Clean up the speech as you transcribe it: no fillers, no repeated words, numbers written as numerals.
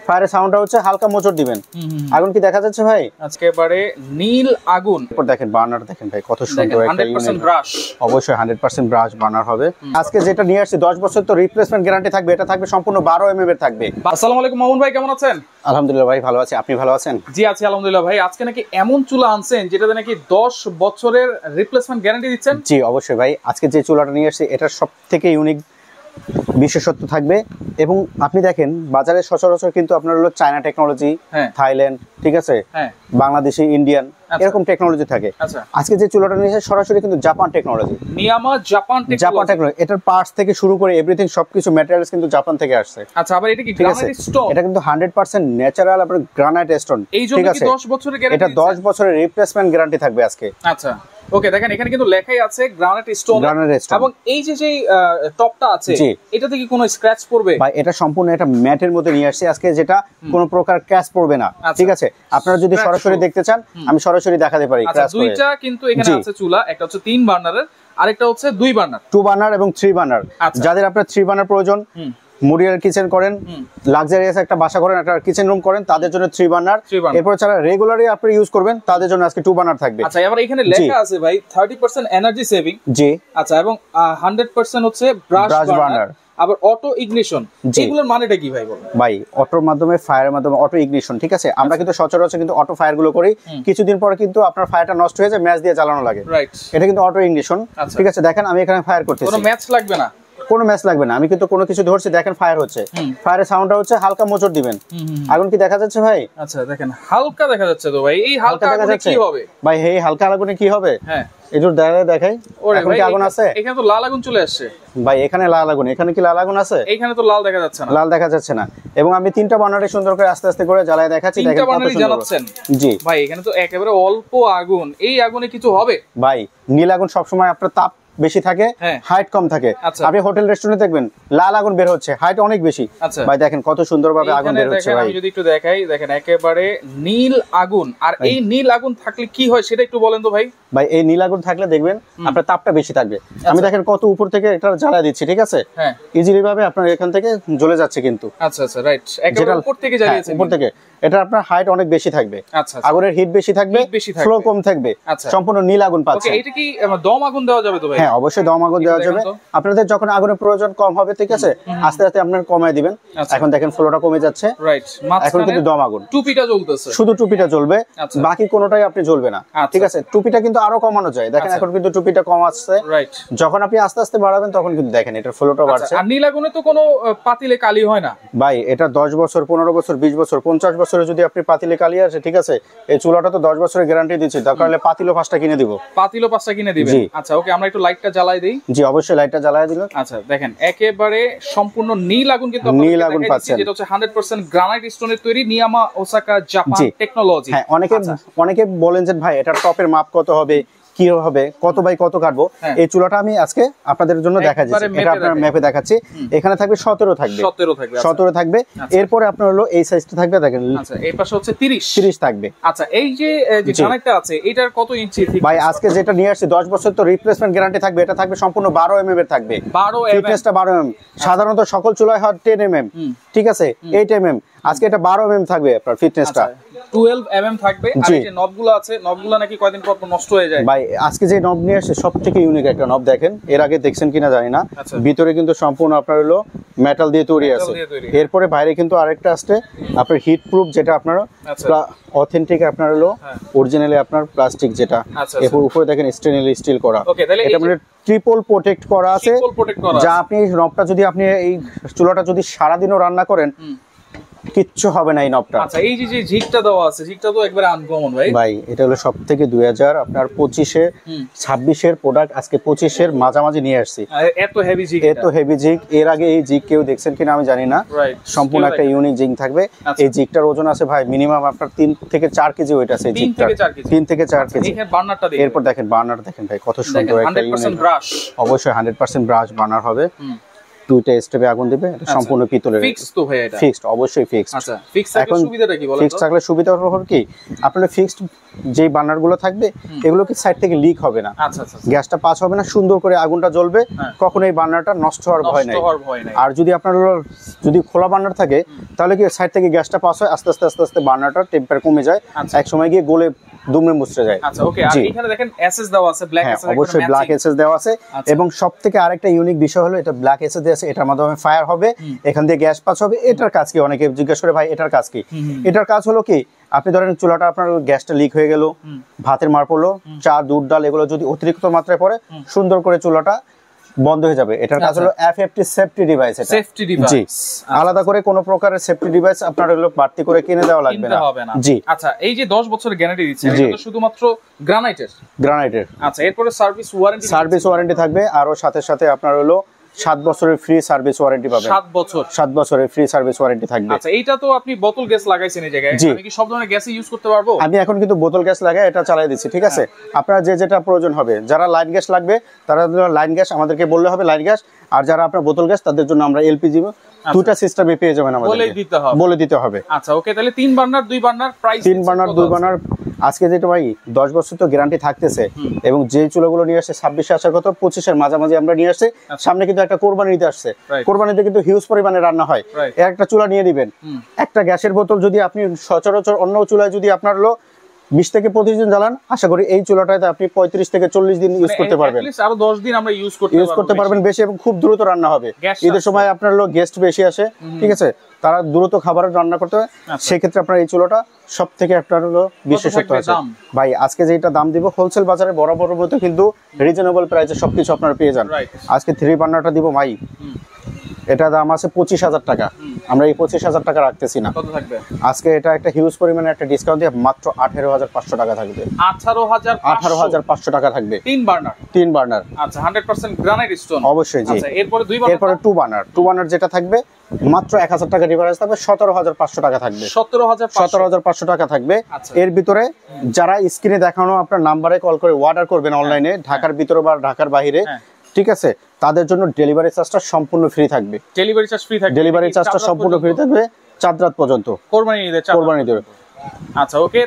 ফায়ারের সাউন্ডটা হচ্ছে হালকা মোচড় দিবেন। আগুন কি দেখা যাচ্ছে ভাই? একেবারে নীল আগুন। এরপর দেখেন বার্নার দেখেন ভাই কত সুন্দর একটা 100% ব্রাশ। অবশ্যই 100% ব্রাশ বার্নার হবে। আজকে যেটা নিয়ে আসছি 10 বছর তো রিপ্লেসমেন্ট গ্যারান্টি থাকবে। এটা থাকবে সম্পূর্ণ 12 mm এর থাকবে। আসসালামু আলাইকুম মামুন ভাই, কেমন আছেন? আলহামদুলিল্লাহ ভাই ভালো আছি, আপনি ভালো আছেন? জি আছি আলহামদুলিল্লাহ ভাই। আজকে নাকি এমন চুলা আনছেন যেটাতে নাকি 10 বছরের রিপ্লেসমেন্ট গ্যারান্টি দিচ্ছেন? জি অবশ্যই ভাই, আজকে যে চুলাটা নিয়ে আসছি এটার সবথেকে ইউনিক বিশেষত্ব থাকবে। এবং আপনি দেখেন বাজারে সচরাচর কিন্তু আপনার হলো চায়না টেকনোলজি, থাইল্যান্ড, ঠিক আছে, বাংলাদেশি, ইন্ডিয়ান, এরকম টেকনোলজি থাকে। আজকে যে চুলাটা নিয়ে এসেছে সরাসরি কিন্তু জাপান টেকনোলজি, নিয়ামা জাপান টেকনোলজি। এটার পার্টস থেকে শুরু করে এভরিথিং সবকিছু ম্যাটেরিয়ালস কিন্তু জাপান থেকে আসছে। আচ্ছা, আবার এটা কি গ্রানাইট স্টোন? এটা কিন্তু 100% ন্যাচারাল আপনার গ্রানাইট স্টোন। ঠিক আছে, 10 বছরের গ্যারান্টি। এটা 10 বছরের রিপ্লেসমেন্ট গ্যারান্টি থাকবে আজকে। আচ্ছা ওকে, দেখেন এখানে কিন্তু লেখাই আছে গ্রানাইট স্টোন। এবং এই যে টপটা আছে এটাতে কি কোনো স্ক্র্যাচ পড়বে? ভাই এটা সম্পূর্ণ একটা ম্যাটের মধ্যে নিয়ে আসছে আজকে, যেটা কোনো প্রকার ক্র্যাশ পড়বে না। ঠিক আছে, আপনারা যদি সরাসরি দেখতে চান আমি সরাসরি দেখাতে পারি। আচ্ছা, দুইটা কিন্তু এখানে আছে চুলা, একটা হচ্ছে 3 বার্নারের আরেকটা হচ্ছে 2 বার্নার, 2 বার্নার এবং 3 বার্নার। যাদের আপনার 3 বার্নার প্রয়োজন, মডিউলার কিচেন করেন, লাক্সারিয়াস একটা বাসা করেন, একটা কিচেন রুম করেন, তাদের জন্য 3 বার্নার। এরপর যারা রেগুলারলি আপনি ইউজ করবেন তাদের জন্য আজকে 2 বার্নার থাকবে। আচ্ছা, এবার এখানে লেখা আছে ভাই 30% এনার্জি সেভিং। জি আচ্ছা, এবং 100% হচ্ছে ব্রাশ বার্নার, আবার অটো ইগনিশন। এগুলোর মানেটা কি ভাই বলেন? ভাই অটোর মাধ্যমে, ফায়ারের মাধ্যমে অটো ইগনিশন। ঠিক আছে, আমরা কিন্তু সচরাচর কিন্তু অটো ফায়ার গুলো করি, কিছুদিন পরে কিন্তু আপনার ফায়ারটা নষ্ট হয়ে যায়, ম্যাচ দিয়ে চালানো লাগে। রাইট, এটা কিন্তু অটো ইগনিশন। ঠিক আছে, দেখেন আমি এখানে ফায়ার করতেছি, কোনো ম্যাচ লাগবে না, কোনো ম্যাচ লাগবে না। আমি কিন্তু কোনো কিছু ধরছি, দেখেন ফায়ার হচ্ছে। ফায়ারের সাউন্ডটা হচ্ছে হালকা মোচড় দিবেন। আগুন কি দেখা যাচ্ছে ভাই? আচ্ছা দেখেন হালকা দেখা যাচ্ছে তো ভাই। এই হালকা আগুনে কি হবে ভাই? এই হালকা আগুনে কি হবে? হ্যাঁ এজোর দেখাই। এখন কি আগুন আছে? এখানে তো লাল আগুন চলে আসছে ভাই। এখানে লাল আগুন, এখানে কি লাল আগুন আছে? এখানে তো লাল দেখা যাচ্ছে না, লাল দেখা যাচ্ছে না। এবং আমি 3টা বার্নারে সুন্দর করে আস্তে আস্তে করে জ্বালায় দেখাচ্ছি, দেখেন কত সুন্দর জ্বালাচ্ছেন। জি ভাই, এখানে তো একেবারে অল্প আগুন। এই আগুনে কিছু হবে? ভাই নীল আগুন সবসময় আপনার তাপ বেশি থাকে, হাইট কম থাকে। আপনি হোটেল রেস্টুরেন্টে দেখবেন লাল আগুন বের হচ্ছে, হাইট অনেক বেশি। ভাই দেখেন কত সুন্দরভাবে আগুন বের হচ্ছে ভাই। আমি যদি একটু দেখাই, দেখেন একেবারে নীল আগুন। আর এই নীল আগুন থাকলে কি হয় সেটা একটু বলেন তো ভাই। ভাই এই নীল আগুন থাকলে দেখবেন আপনার তাপটা বেশি থাকবে। আমি দেখেন কত উপর থেকে এটা জ্বালা দিচ্ছি, ঠিক আছে, ইজিলি ভাবে আপনার এখান থেকে জ্বলে যাচ্ছে কিন্তু। আচ্ছা আচ্ছা, রাইট, একেবারে উপর থেকে জ্বালিয়েছে, উপর থেকে। এটা আপনার হাইট অনেক বেশি থাকবে, আগুনের হিট বেশি থাকবে, ফ্লো কম থাকবে, সম্পূর্ণ নীল আগুন পাচ্ছে। এটা কি দম আগুন দেওয়া যাবে তো ভাই? হ্যাঁ অবশ্যই দম আগুন দেওয়া যাবে। আপনাদের যখন আগুনের প্রয়োজন কম হবে, ঠিক আছে, আস্তে আস্তে আপনার কমায় দিবেন। এখন দেখেন ফ্লোটা কমে যাচ্ছে, রাইট। এখন কিন্তু দম আগুন, টুপিটা জ্বলতেছে, শুধু টুপিটা জ্বলবে, বাকি কোনোটাই আপনি জ্বলবে না। ঠিক আছে, টুপিটা কিন্তু আরো কমানো যায়, দেখেন এখন কিন্তু টুপিটা কম আসছে, রাইট। যখন আপনি আস্তে আস্তে বাড়াবেন তখন কিন্তু দেখেন এটার ফ্লোটা বাড়ছে। আর নীল আগুনে তো কোনো পাতিলে কালি হয় না ভাই। এটা 10 বছর, 15 বছর, 20 বছর, 50 বছরে যদি আপনি পাতিলে কালি আসে, ঠিক আছে, এই চুলাটা তো 10 বছরের গ্যারান্টি দিচ্ছি, দরকার হলে পাতিলও 5টা কিনে দিব। পাতিলও 5টা কিনে দিবেন? আচ্ছা ওকে, আমরা একটু লাইটটা জ্বালাই দেই। জি অবশ্যই লাইটটা জ্বালায় দিল। আচ্ছা দেখেন একেবারে সম্পূর্ণ নীল আগুন, কিন্তু নীল আগুন পাচ্ছেন, যেটা হচ্ছে 100% গ্রানাইট স্টোনের তৈরি, নিয়ামা ওসাকা জাপান টেকনোলজি। হ্যাঁ, অনেকে বলেন যে ভাই এটার টপের মাপ কত হবে, কি হবে, কত বাই কত কাটবো। এই চুলাটা আমি আজকে আপনাদের জন্য দেখাচ্ছি, এটা আপনার ম্যাপে দেখাচ্ছি। এখানে থাকবে 17 থাকবে, 17 থাকবে। এরপরে আপনার হলো এই সাইজটা থাকবে, দেখেন। আচ্ছা এই পাশে হচ্ছে 30 থাকবে। আচ্ছা এই যে গ্রানাইটটা আছে এটার কত ইঞ্চি ঠিক? ভাই আজকে যেটা নিয়ে আসছি 10 বছর তো রিপ্লেসমেন্ট গ্যারান্টি থাকবে। এটা থাকবে সম্পূর্ণ 12 mm এর থাকবে। 12 mm, ফিটনেসটা 12 mm। সাধারণত সকল চুলায় হয় 10 mm, ঠিক আছে, 8 mm। আজকে এটা 12 mm থাকবে আপনার ফিটনেসটা। 12 mm থাকবে। আর এই যে নবগুলো আছে, নবগুলো নাকি কয়দিন পর নষ্ট হয়ে যায়। ভাই আজকে যে নব নিয়ে আসছে সবথেকে ইউনিক একটা নব, দেখেন এর আগে দেখছেন কিনা জানি না। ভিতরে কিন্তু সম্পূর্ণ আপনার হলো মেটাল দিয়ে তৈরি আছে। এরপরে বাইরে কিন্তু আরেকটা আসছে আপনার হিট প্রুফ, যেটা আপনার অথেন্টিক আপনার হলো অরিজিনালি আপনার প্লাস্টিক, যেটা এরপর উপরে দেখেন স্টেনলেস স্টিল করা। এটা মানে ট্রিপল প্রোটেক্ট করা আছে, যা আপনি নবটা যদি আপনি এই চুলাটা যদি সারাদিনও রান্না করেন কিচ্ছু হবে না এই নবটা। আচ্ছা এই যে ঝিকটা দেওয়া আছে, ঝিকটা তো একবারে আনকমন ভাই। ভাই এটা হলো সবথেকে 2000 আপনার 25 26 এর প্রোডাক্ট, আজকে 25 এর মাঝামাঝি নিয়ে আসছি। এত হেভি ঝিক, এত হেভি ঝিক এর আগে এই ঝিক কেউ দেখছেন কিনা আমি জানি না। সম্পূর্ণ একটা ইউনিক ঝিক থাকবে। এই ঝিকটার ওজন আছে ভাই মিনিমাম আপনার 3 থেকে 4 কেজি ওয়েট আছে। 3 থেকে 4 কেজি। এরপর দেখেন বার্নার দেখেন ভাই কত সুন্দর একটা ইউনিক ব্রাশ। অবশ্যই 100% ব্রাশ বার্নার হবে। দুইটা স্টেপে আগুন দিবে, এটা সম্পূর্ণ পিতলের। ফিক্সড তো ভাই এটা? ফিক্সড, অবশ্যই ফিক্সড। আচ্ছা, ফিক্সড থাকলে সুবিধাটা কি বলেন তো? ফিক্সড থাকলে সুবিধা হলো কি, আপনার ফিক্সড যেই বার্নার গুলো থাকবে এগুলো কি সাইড থেকে লিক হবে না। আচ্ছা আচ্ছা, গ্যাসটা পাস হবে না, সুন্দর করে আগুনটা জ্বলবে, কখনো এই বার্নারটা নষ্ট হওয়ার ভয় নাই। আর যদি আপনার যদি খোলা বার্নার থাকে তাহলে কি সাইড থেকে গ্যাসটা পাস হয়, আস্তে আস্তে আস্তে আস্তে বার্নারটা টেম্পারেচার কমে যায়, এক সময় গিয়ে গলে দুমড়ে মুচড়ে যায়। আচ্ছা, ওকে। আর এখানে দেখেন এসএস দেওয়া আছে, ব্ল্যাক এসএস, অবশ্যই ব্ল্যাক এসএস দেওয়া আছে। এবং সবথেকে আরেকটা ইউনিক বিষয় হলো এটা ব্ল্যাক এসএস দেওয়া আছে, এটার মাধ্যমে ফায়ার হবে, এখান দিয়ে গ্যাস পাস হবে। এটার কাজ কি, অনেকে জিজ্ঞাসা করে ভাই এটার কাজ কি? এটার কাজ হলো কি, আপনি ধরেন চুলাটা আপনার গ্যাসটা লিক হয়ে গেল, ভাতের মার পড়লো, চা দুধ ডাল এগুলো যদি অতিরিক্ত মাত্রায় পড়ে, সুন্দর করে চুলাটা বন্ধ হয়ে যাবে। এটার কাজ হলো এফএফটি সেফটি ডিভাইস। এটা সেফটি ডিভাইস, জি, আলাদা করে কোনো প্রকারের সেফটি ডিভাইস আপনার হলো বাড়তি করে কিনে দেওয়া লাগবে না। জি। আচ্ছা, এই যে 10 বছরের গ্যারান্টি দিচ্ছেন, এটা তো শুধুমাত্র গ্রানাইটের। আচ্ছা, এরপরে সার্ভিস ওয়ারেন্টি থাকবে, আরো সাথে সাথে আপনার হলো 7 বছরের ফ্রি সার্ভিস ওয়ারেন্টি পাবেন। 7 বছরের ফ্রি সার্ভিস ওয়ারেন্টি থাকবে। আচ্ছা, এইটা তো আপনি বোতল গ্যাস লাগাইছেন এই জায়গায়, আমি কি সব ধরনের গ্যাসই ইউজ করতে পারবো? আমি এখন কিন্তু বোতল গ্যাস লাগাই এটা চালাই দিচ্ছি, ঠিক আছে? আপনারা যে যেটা প্রয়োজন হবে, যারা লাইন গ্যাস লাগবে তারা লাইন গ্যাস আমাদেরকে বললে হবে, লাইন গ্যাস। আর যারা আপনার বোতল গ্যাস তাদের জন্য আমরা এলপিজি দুটো সিস্টেমে পেয়ে যাবেন, আমাদের বলে দিতে হবে। আচ্ছা, ওকে। তাহলে 3 burner 2 burner price? 3 burner 2 burner আজকে যেটা ভাই 10 বছর তো গ্যারান্টি থাকতেছে, এবং যে চুলাগুলো নিয়ে আসছে 26-এ আসার কথা, 25-এর মাঝামাঝি আমরা নিয়ে আসছি। সামনে কিন্তু একটা কোরবানি ঈদ আসছে, কোরবানিতে কিন্তু হিউজ পরিমাণে রান্না হয়। একটা চুলা নিয়ে দিবেন, একটা গ্যাসের বোতল যদি আপনি সচরাচর অন্য চুলায় যদি আপনার 20 থেকে 25 দিন জ্বালান, আশা করি এই চুলাটাতে আপনি 35 থেকে 40 দিন ইউজ করতে পারবেন। আরো 10 দিন আমরা ইউজ করতে পারবেন বেশি, এবং খুব দ্রুত রান্না হবে। ঈদের সময় আপনার গেস্ট বেশি আসে, ঠিক আছে, তারা দ্রুত খাবার রান্না করতে হয়, সেক্ষেত্রে আপনার এই চুলাটা সব থেকে আপনার বিশেষত্ব আছে। ভাই আজকে যেটা দাম দিব হোলসেল বাজারে বরাবর মতো কিন্তু রিজনেবল প্রাইসে সবকিছু আপনারা পেয়ে যান। আজকে 3 বার্নারটা দিব ভাই, এটা দাম আছে 25,000 টাকা। আমরা এই 25,000 টাকা রাখতেছি না, আজকে এটা একটা হিউজ পরিমাণে একটা ডিসকাউন্ট দিয়ে মাত্র 18,500 টাকা থাকবে। 18,500 টাকা থাকবে 3 বার্নার। আচ্ছা, 100% গ্রানাইট স্টোন। অবশ্যই, জি। এরপরে 2 বার্নার যেটা থাকবে মাত্র 1000 টাকা ডিফারেন্স থাকবে, 17,500 টাকা থাকবে। 17,500 টাকা থাকবে। এর ভিতরে যারা স্ক্রিনে দেখানো আপনার নাম্বারে কল করে অর্ডার করবেন অনলাইনে, ঢাকার ভিতরে বা ঢাকার বাইরে, ঠিক আছে, তাদের জন্য ডেলিভারি চার্জটা সম্পূর্ণ ফ্রি থাকবে। ডেলিভারি চার্জটা সম্পূর্ণ ফ্রি থাকবে 4 রাত পর্যন্ত, কোরবানি ঈদের। আচ্ছা, ওকে।